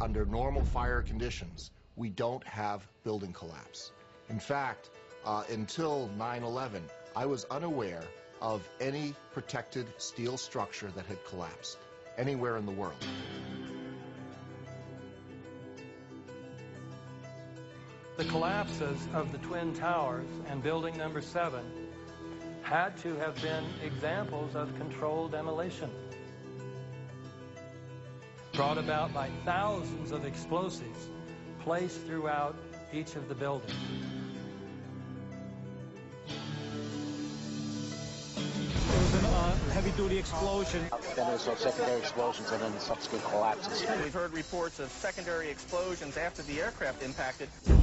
under normal fire conditions, we don't have building collapse. In fact, until 9/11, I was unaware of any protected steel structure that had collapsed anywhere in the world. The collapses of the Twin Towers and Building Number 7 had to have been examples of controlled demolition, brought about by thousands of explosives placed throughout each of the buildings. There was a heavy-duty explosion. Then there was secondary explosions and then subsequent collapses. We've heard reports of secondary explosions after the aircraft impacted. When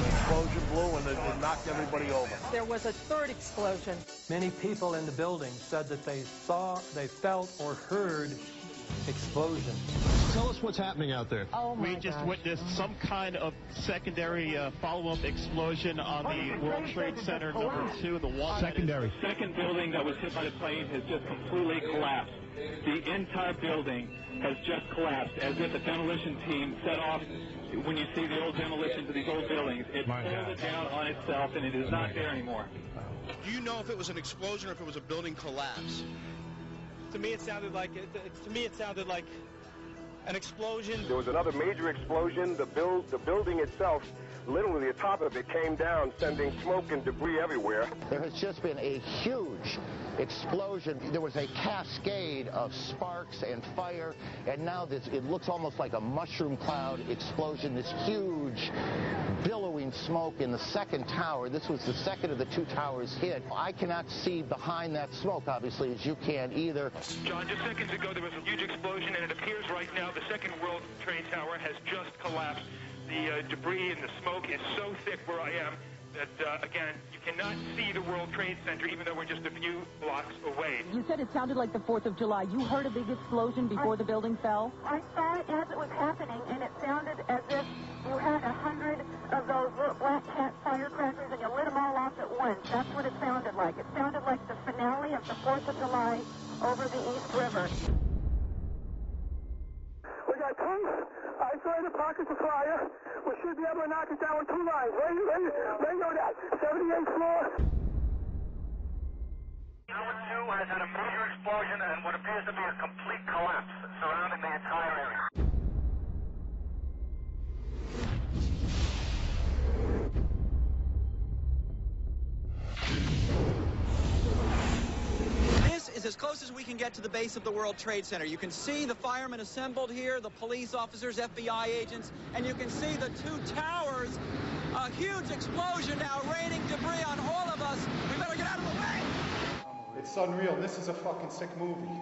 the explosion blew and it knocked everybody over. There was a third explosion. Many people in the building said that they felt or heard explosions. Tell us what's happening out there. Oh my We just witnessed some kind of secondary follow-up explosion on the World Trade Center #2. The one Secondary. The second building that was hit by the plane has just completely collapsed. The entire building has just collapsed, as if a demolition team set off. When you see the old demolitions of these old buildings, it pulled it down on itself, and it is not there anymore. Do you know if it was an explosion or if it was a building collapse? To me, it sounded like an explosion. There was another major explosion. The building itself, literally the top of it came down, sending smoke and debris everywhere. There has just been a huge explosion. There was a cascade of sparks and fire, and now it looks almost like a mushroom cloud explosion, this huge billowing smoke in the second tower. This was the second of the two towers hit. I cannot see behind that smoke, obviously, as you can either. John, just seconds ago there was a huge explosion, and it appears right now the second World Trade Tower has just collapsed. The debris and the smoke is so thick where I am that, again, you cannot see the World Trade Center, even though we're just a few blocks away. You said it sounded like the 4th of July. You heard a big explosion before the building fell? I saw it as it was happening, and it sounded as if you had 100 of those little black cat firecrackers and you lit them all off at once. That's what it sounded like. It sounded like the finale of the 4th of July over the East River. We got tanks. I saw the pockets of fire. We should be able to knock it down with 2 lines. Where you go that? 78th floor. Tower 2 has had a major explosion and what appears to be a complete collapse surrounding the entire area. This is as close as we can get to the base of the World Trade Center. You can see the firemen assembled here, the police officers, FBI agents, and you can see the two towers. A huge explosion now raining debris on all of us. We better get out of the way. It's unreal. This is a fucking sick movie.